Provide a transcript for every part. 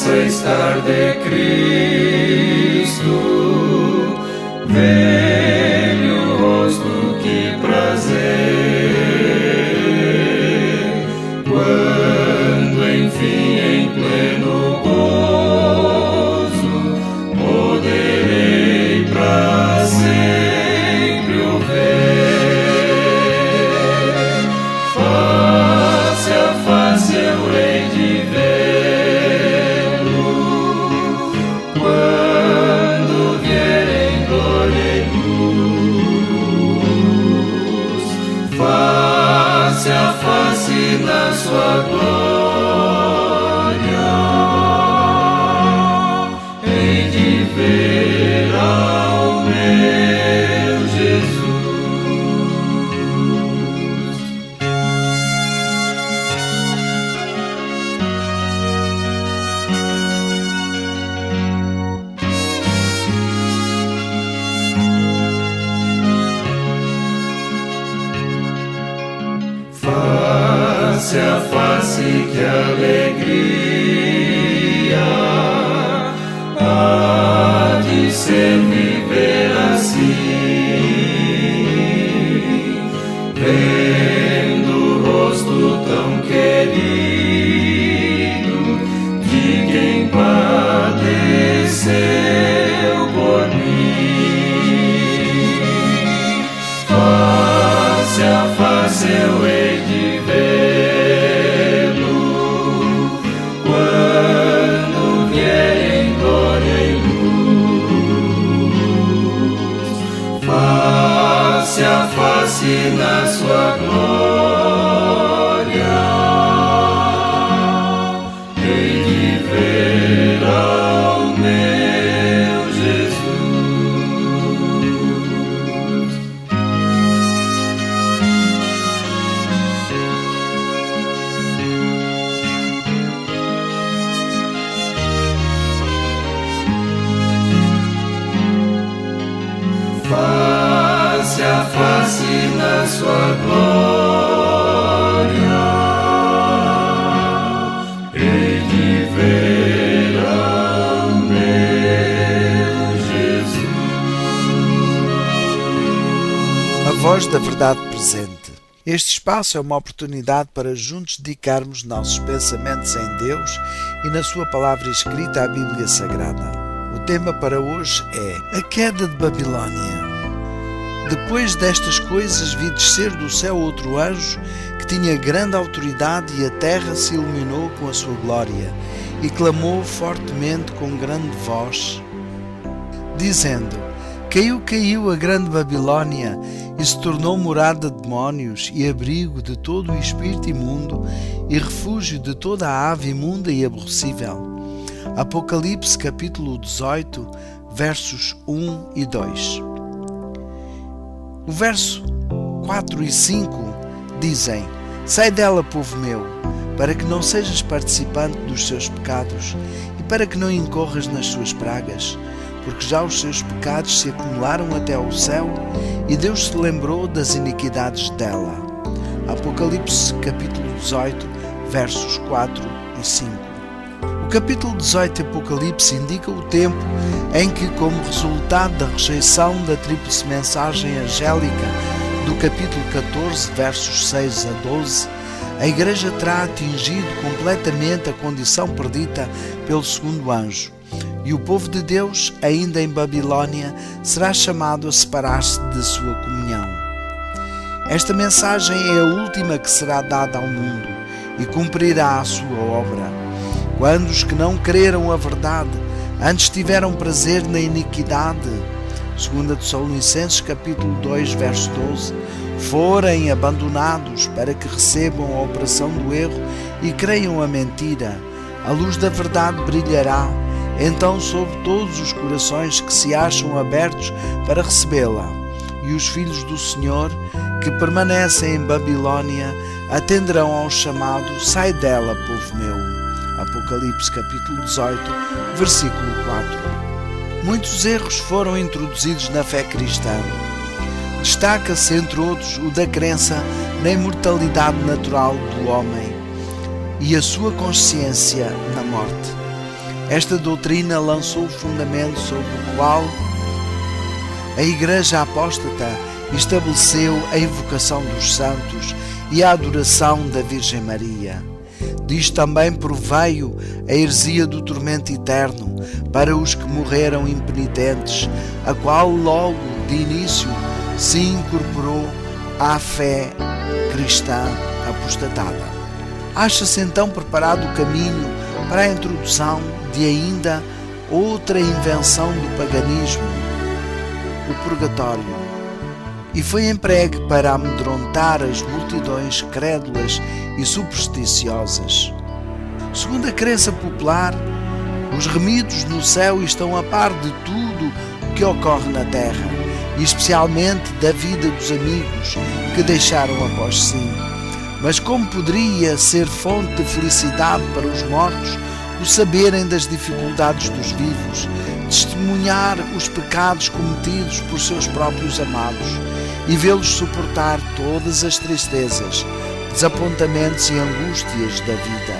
estar de Cristo, velho rosto, que prazer, quando enfim em pleno gozo poderei pra sempre o ver, face a face eu hei de vê-lo, quando vier em glória e luz, face a face na sua glória, hei de ver ao meu Jesus. Face a face, que alegria há de ser viver assim, vendo o rosto tão querido de quem padeceu por mim. Face a face eu hei de vê-lo, quando vier em glória e luz, face a face na sua glória, hei de ver ao meu Jesus. Face a face na sua glória, hei de ver ao meu Jesus. A voz da verdade presente. Este espaço é uma oportunidade para juntos dedicarmos nossos pensamentos em Deus e na sua palavra escrita, a Bíblia Sagrada. O tema para hoje é a queda de Babilônia. Depois destas coisas vi descer do céu outro anjo que tinha grande autoridade, e a terra se iluminou com a sua glória, e clamou fortemente com grande voz, dizendo: Caiu, caiu a grande Babilônia, e se tornou morada de demónios, e abrigo de todo o espírito imundo, e refúgio de toda a ave imunda e aborrecível. Apocalipse capítulo 18, versos 1 e 2. O verso 4 e 5 dizem: Sai dela, povo meu, para que não sejas participante dos seus pecados, e para que não incorras nas suas pragas, porque já os seus pecados se acumularam até ao céu, e Deus se lembrou das iniquidades dela. Apocalipse capítulo 18, versos 4 e 5. O capítulo 18 de Apocalipse indica o tempo em que, como resultado da rejeição da tríplice mensagem angélica do capítulo 14, versos 6 a 12, a Igreja terá atingido completamente a condição perdida pelo segundo anjo, e o povo de Deus, ainda em Babilônia, será chamado a separar-se de sua comunhão. Esta mensagem é a última que será dada ao mundo e cumprirá a sua obra. Quando os que não creram a verdade, antes tiveram prazer na iniquidade, 2 Tessalonicenses capítulo 2, verso 12, forem abandonados para que recebam a operação do erro e creiam a mentira, a luz da verdade brilhará, então sobre todos os corações que se acham abertos para recebê-la, e os filhos do Senhor, que permanecem em Babilônia, atenderão ao chamado: Sai dela, povo meu. Apocalipse capítulo 18, versículo 4. Muitos erros foram introduzidos na fé cristã. Destaca-se, entre outros, o da crença na imortalidade natural do homem e a sua consciência na morte. Esta doutrina lançou o fundamento sobre o qual a Igreja Apóstata estabeleceu a invocação dos santos e a adoração da Virgem Maria. Diz também proveio a heresia do tormento eterno para os que morreram impenitentes, a qual logo de início se incorporou à fé cristã apostatada. Acha-se então preparado o caminho para a introdução de ainda outra invenção do paganismo, o purgatório, e foi empregue para amedrontar as multidões crédulas e supersticiosas. Segundo a crença popular, os remidos no céu estão a par de tudo o que ocorre na terra, e especialmente da vida dos amigos que deixaram após si. Mas como poderia ser fonte de felicidade para os mortos o saberem das dificuldades dos vivos, testemunhar os pecados cometidos por seus próprios amados e vê-los suportar todas as tristezas, desapontamentos e angústias da vida,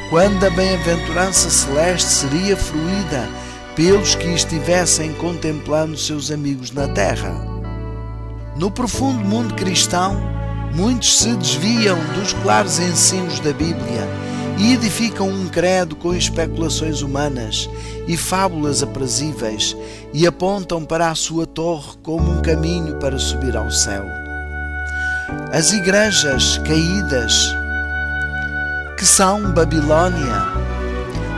quando a bem-aventurança celeste seria fruída pelos que estivessem contemplando seus amigos na terra? No profundo mundo cristão, muitos se desviam dos claros ensinos da Bíblia e edificam um credo com especulações humanas e fábulas aprazíveis e apontam para a sua torre como um caminho para subir ao céu. As igrejas caídas, que são Babilônia,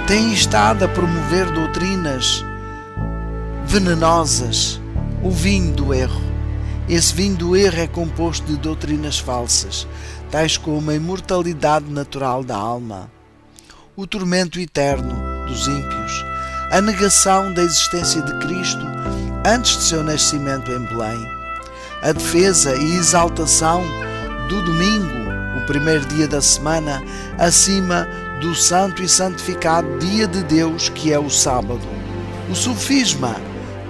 têm estado a promover doutrinas venenosas, o vinho do erro. Esse vinho do erro é composto de doutrinas falsas, tais como a imortalidade natural da alma, o tormento eterno dos ímpios, a negação da existência de Cristo antes de seu nascimento em Belém, a defesa e exaltação do domingo, o primeiro dia da semana, acima do santo e santificado dia de Deus, que é o sábado. O sofisma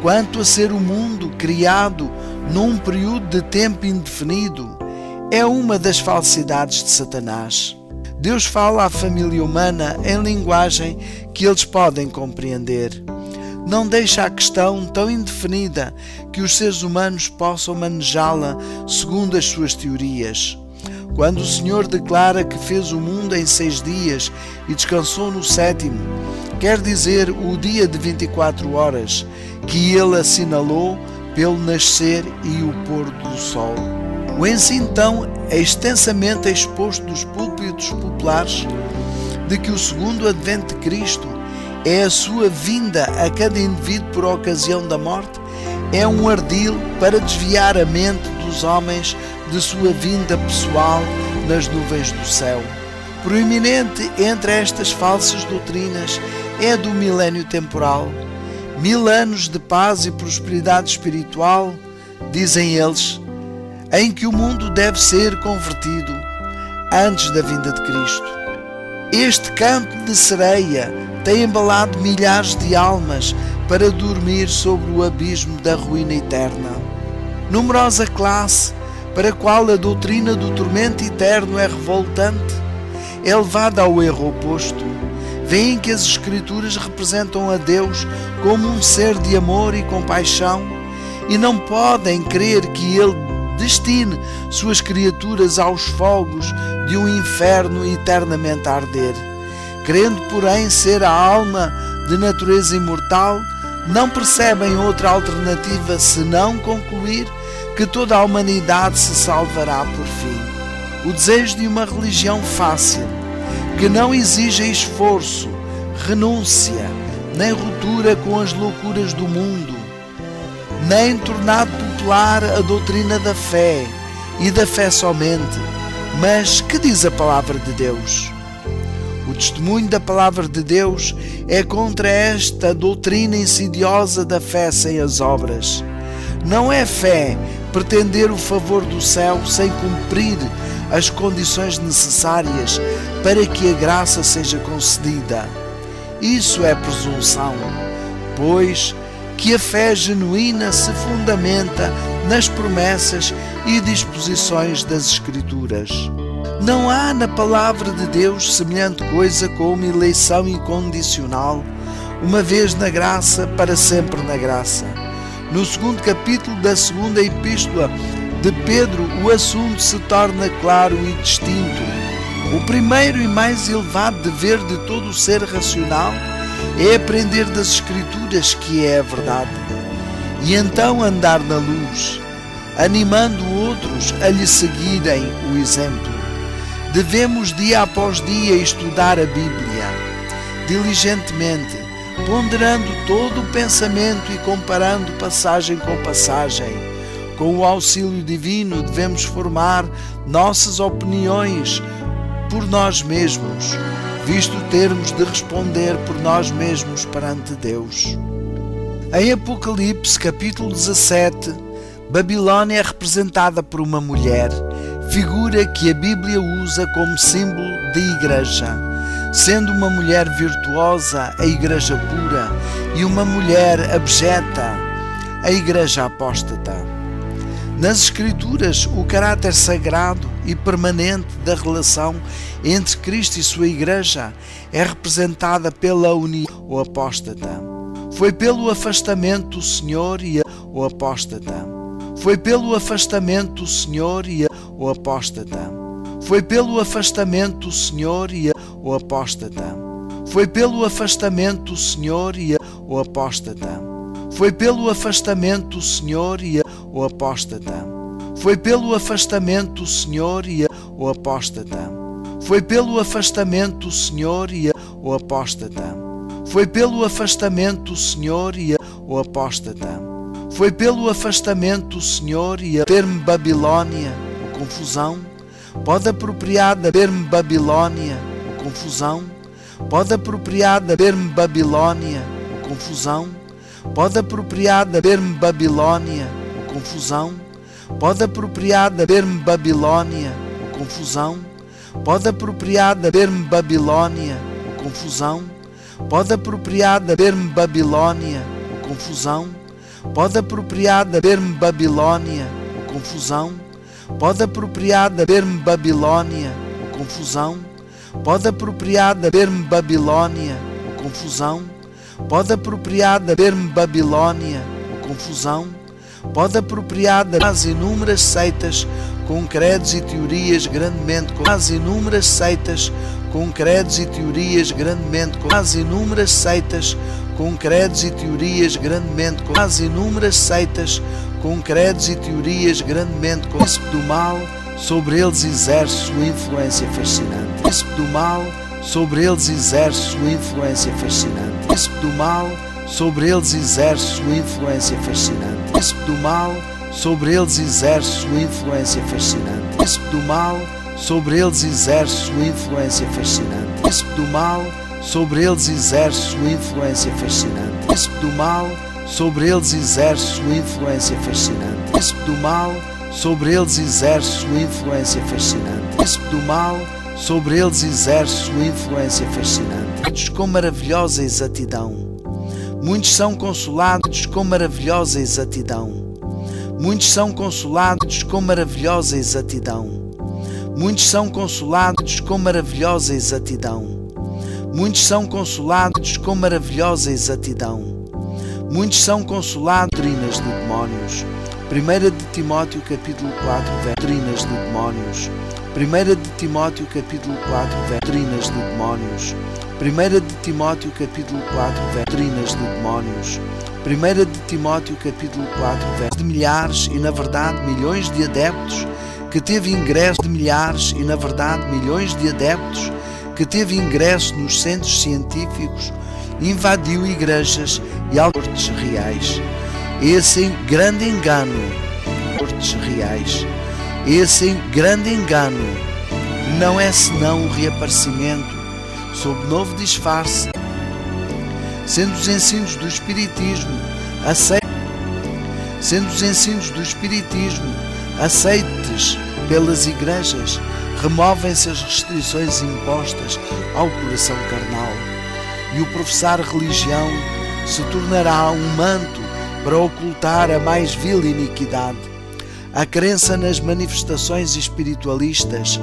quanto a ser o mundo criado num período de tempo indefinido é uma das falsidades de Satanás. Deus fala à família humana em linguagem que eles podem compreender. Não deixa a questão tão indefinida que os seres humanos possam manejá-la segundo as suas teorias. Quando o Senhor declara que fez o mundo em 6 dias e descansou no 7º, quer dizer o dia de 24 horas, que ele assinalou pelo nascer e o pôr do sol. O ensino, então, é extensamente exposto dos púlpitos populares de que o segundo advento de Cristo é a sua vinda a cada indivíduo por ocasião da morte, é um ardil para desviar a mente dos homens de sua vinda pessoal nas nuvens do céu. Proeminente entre estas falsas doutrinas é a do milénio temporal. 1000 anos de paz e prosperidade espiritual, dizem eles, em que o mundo deve ser convertido antes da vinda de Cristo. Este canto de sereia tem embalado milhares de almas para dormir sobre o abismo da ruína eterna. Numerosa classe para a qual a doutrina do tormento eterno é revoltante, é levada ao erro oposto. Veem que as Escrituras representam a Deus como um ser de amor e compaixão e não podem crer que Ele destine suas criaturas aos fogos de um inferno eternamente a arder. Querendo, porém, ser a alma de natureza imortal, não percebem outra alternativa senão concluir que toda a humanidade se salvará por fim. O desejo de uma religião fácil, que não exige esforço, renúncia, nem ruptura com as loucuras do mundo, nem tornar popular a doutrina da fé, e da fé somente. Mas que diz a palavra de Deus? O testemunho da palavra de Deus é contra esta doutrina insidiosa da fé sem as obras. Não é fé pretender o favor do céu sem cumprir as condições necessárias para que a graça seja concedida. Isso é presunção, pois que a fé genuína se fundamenta nas promessas e disposições das Escrituras. Não há na palavra de Deus semelhante coisa como eleição incondicional, uma vez na graça, para sempre na graça. No segundo capítulo da segunda epístola de Pedro, o assunto se torna claro e distinto. O primeiro e mais elevado dever de todo o ser racional é aprender das Escrituras que é a verdade, e então andar na luz, animando outros a lhe seguirem o exemplo. Devemos dia após dia estudar a Bíblia, diligentemente, ponderando todo o pensamento e comparando passagem com passagem. Com o auxílio divino devemos formar nossas opiniões por nós mesmos, visto termos de responder por nós mesmos perante Deus. Em Apocalipse capítulo 17, Babilônia é representada por uma mulher, figura que a Bíblia usa como símbolo de igreja, sendo uma mulher virtuosa a igreja pura e uma mulher abjeta a igreja apóstata. Nas Escrituras, o caráter sagrado e permanente da relação entre Cristo e sua igreja é representada pela união ou apóstata. Foi pelo afastamento do Senhor e o apóstata. Foi pelo afastamento do Senhor e o apóstata. Foi pelo afastamento do Senhor e o apóstata. Foi pelo afastamento do Senhor e o apóstata. Foi pelo afastamento do Senhor e o apóstata. Foi pelo afastamento do Senhor e o apóstata. Foi pelo afastamento do Senhor e o apóstata. Foi pelo afastamento do Senhor e o apóstata. Foi pelo afastamento do Senhor e o termo Babilônia, ou confusão, pode apropriar da termo Babilônia, ou confusão, pode apropriar da termo Babilônia, ou confusão, pode apropriar da termo Babilônia, ou confusão, pode apropriar da termo Babilônia, ou confusão, pode apropriar da termo Babilônia, ou confusão, pode apropriar da termo Babilônia, ou confusão, pode apropriar da termo Babilônia, ou confusão, pode apropriar da termo Babilônia, ou confusão, pode apropriar da termo Babilônia, ou confusão, pode apropriar da termo Babilônia, ou confusão, pode apropriar das inúmeras seitas com credos e teorias grandemente as inúmeras seitas com credos e teorias grandemente as inúmeras seitas com credos e teorias grandemente as inúmeras seitas com credos e teorias grandemente o príncipe do mal sobre eles exerce sua influência fascinante. O príncipe do mal sobre eles exerce sua influência fascinante. O príncipe do mal sobre eles exerce sua influência fascinante. O príncipe do mal sobre eles exerce sua influência fascinante. O príncipe do mal sobre eles exerce sua influência fascinante. O príncipe do mal sobre eles exerce sua influência fascinante. O príncipe do mal sobre eles exerce sua influência fascinante. O príncipe do mal sobre eles exerce sua influência fascinante. O príncipe do mal sobre eles exerce sua influência fascinante. Com maravilhosa exatidão. Muitos são consolados com maravilhosa exatidão. Muitos são consolados com maravilhosa exatidão. Muitos são consolados com maravilhosa exatidão. Muitos são consolados com maravilhosa exatidão. Muitos são consolados doutrinas de demónios. 1 de Timóteo capítulo 4, doutrinas de demónios. 1 de Timóteo capítulo 4, doutrinas de demónios. 1 de Timóteo capítulo 4, doutrinas de demónios. 1 de Timóteo capítulo 4, de milhares e na verdade milhões de adeptos que teve ingresso de milhares e na verdade milhões de adeptos que teve ingresso nos centros científicos, invadiu igrejas e cortes reais. Esse grande engano, cortes reais. Esse grande engano não é senão o reaparecimento sob novo disfarce, sendo os ensinos do Espiritismo aceites pelas igrejas, removem-se as restrições impostas ao coração carnal, e o professar religião se tornará um manto para ocultar a mais vil iniquidade. A crença nas manifestações espiritualistas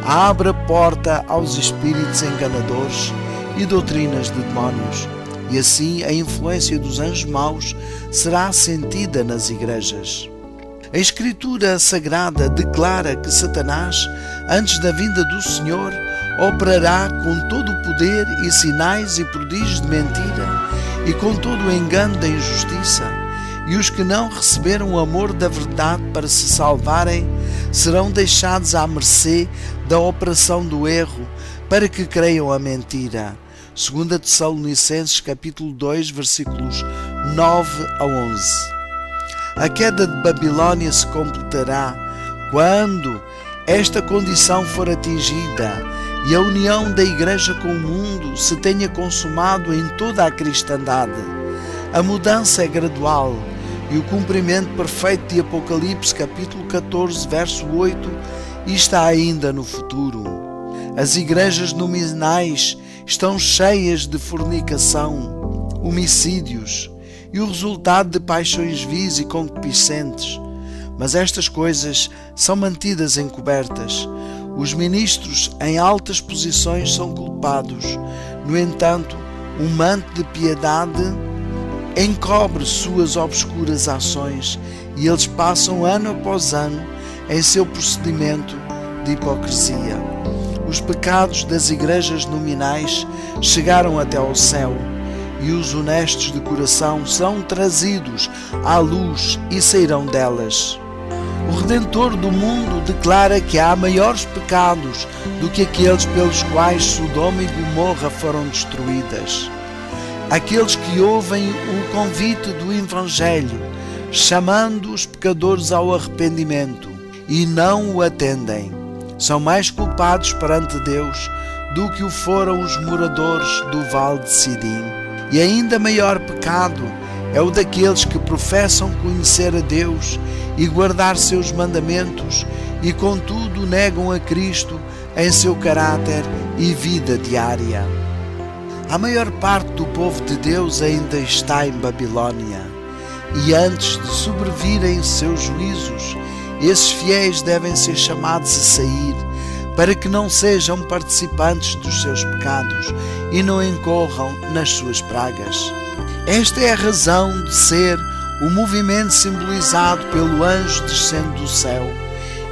abre a porta aos espíritos enganadores e doutrinas de demónios. e assim a influência dos anjos maus será sentida nas igrejas. A Escritura Sagrada declara que Satanás, antes da vinda do Senhor, operará com todo o poder e sinais e prodígios de mentira e com todo o engano da injustiça, e os que não receberam o amor da verdade para se salvarem serão deixados à mercê da operação do erro para que creiam a mentira. 2 Tessalonicenses capítulo 2, versículos 9 a 11. A queda de Babilônia se completará quando esta condição for atingida e a união da Igreja com o mundo se tenha consumado em toda a cristandade. A mudança é gradual e o cumprimento perfeito de Apocalipse capítulo 14, verso 8 está ainda no futuro. As igrejas nominais estão cheias de fornicação, homicídios e o resultado de paixões vis e concupiscentes, mas estas coisas são mantidas encobertas. Os ministros em altas posições são culpados. No entanto, um manto de piedade encobre suas obscuras ações e eles passam ano após ano em seu procedimento de hipocrisia. Os pecados das igrejas nominais chegaram até ao céu e os honestos de coração são trazidos à luz e sairão delas. O Redentor do mundo declara que há maiores pecados do que aqueles pelos quais Sodoma e Gomorra foram destruídas. Aqueles que ouvem o convite do Evangelho, chamando os pecadores ao arrependimento, e não o atendem, são mais culpados perante Deus do que o foram os moradores do Vale de Sidim. E ainda maior pecado é o daqueles que professam conhecer a Deus e guardar seus mandamentos e contudo negam a Cristo em seu caráter e vida diária. A maior parte do povo de Deus ainda está em Babilônia e antes de sobrevirem seus juízos, esses fiéis devem ser chamados a sair para que não sejam participantes dos seus pecados e não incorram nas suas pragas. Esta é a razão de ser o movimento simbolizado pelo anjo descendo do céu,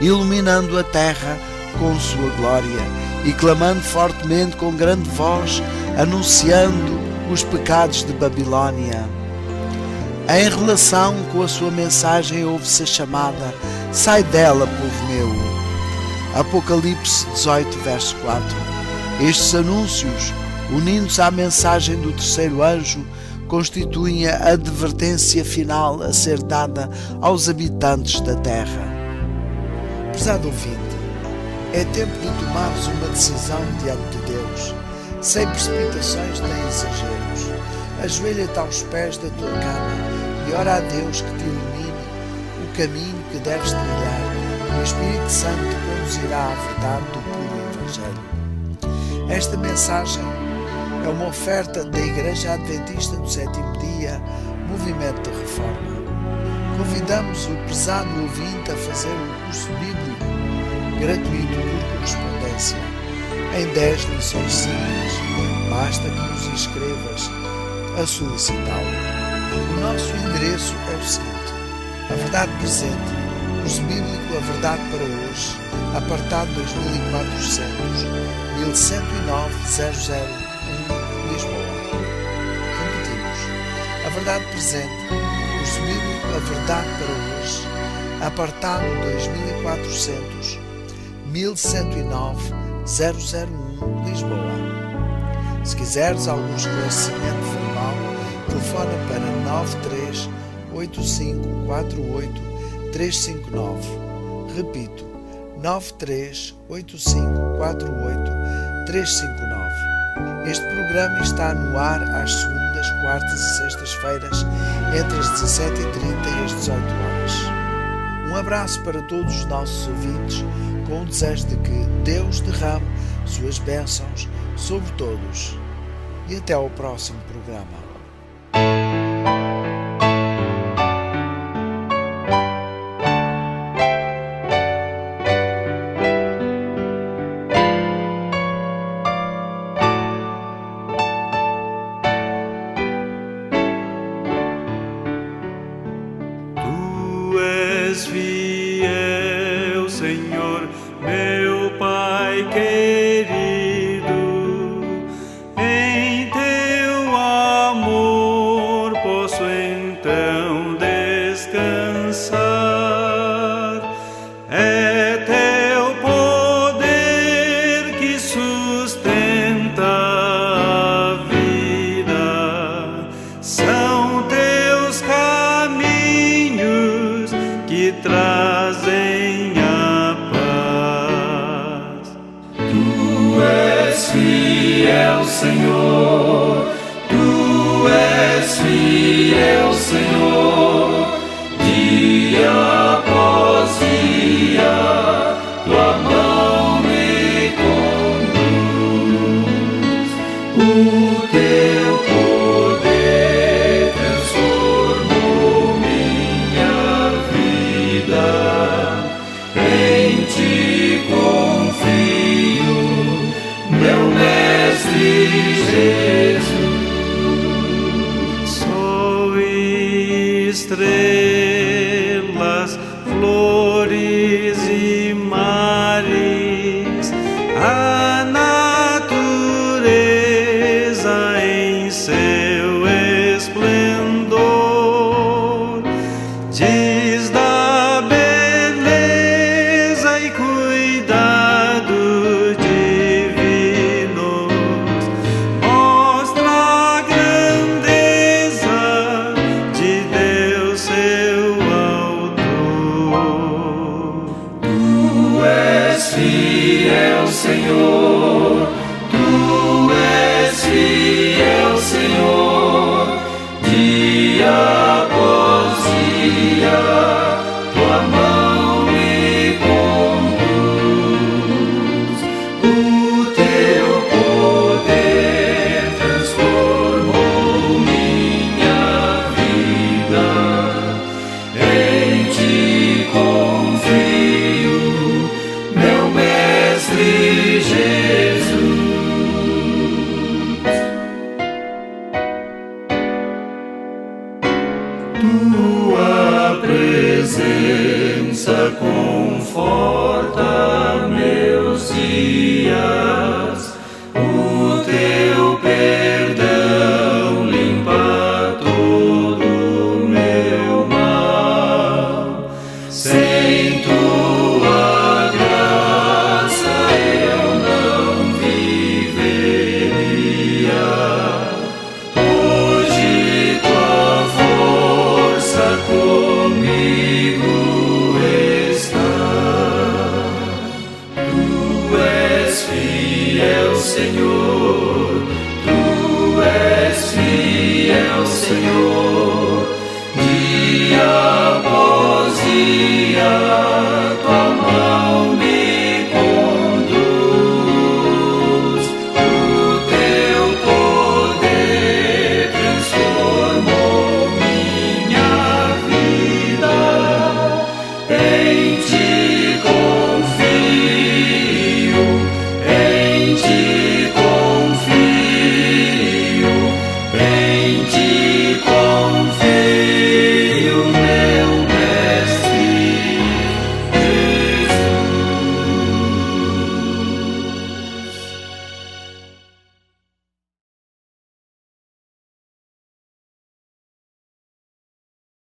iluminando a terra com sua glória e clamando fortemente com grande voz, anunciando os pecados de Babilônia. Em relação com a sua mensagem ouve-se a chamada: sai dela, povo meu. Apocalipse 18, verso 4. Estes anúncios, unindo-se à mensagem do terceiro anjo, constituem a advertência final a ser dada aos habitantes da terra. Prezado ouvinte, é tempo de tomarmos uma decisão diante de Deus, sem precipitações nem exageros. Ajoelha-te aos pés da tua cama e ora a Deus que te ilumine o caminho que deves trilhar, e o Espírito Santo te conduzirá à verdade do puro Evangelho. Esta mensagem é uma oferta da Igreja Adventista do Sétimo Dia, Movimento de Reforma. Convidamos o prezado ouvinte a fazer um curso bíblico gratuito por correspondência, em 10 lições simples. Basta que nos inscrevas a solicitá-lo. O nosso endereço é o seguinte: A Verdade Presente, curso bíblico A Verdade para Hoje, apartado 2400, 1109 001, Lisboa. Repetimos: A Verdade Presente, curso bíblico A Verdade para Hoje, apartado 2400, 1109 001, Lisboa. Se quiseres algum esclarecimento verbal, telefona para 93 8548 359. Repito, 93 8548 359. Este programa está no ar às segundas, quartas e sextas-feiras, entre as 17h30 e as 18 horas. Um abraço para todos os nossos ouvintes, com o desejo de que Deus derrame suas bênçãos sobre todos. E até ao próximo programa. Senhor, Tu és fiel, Senhor, dia após dia, Tua mão me conduz. O Teu poder transformou minha vida, em Ti confio, meu Mestre Jesus. Sou estrelas, flores e mares, a natureza em seu esplendor diz da beleza e cuidado divinos, mostra a grandeza de Deus, seu autor. Tu és fiel, Senhor, Tu és fiel, Senhor, dia após dia, Tua mão me conduz. O Teu poder transformou minha vida, em Ti confio, meu Mestre Jesus. Tua presença conforta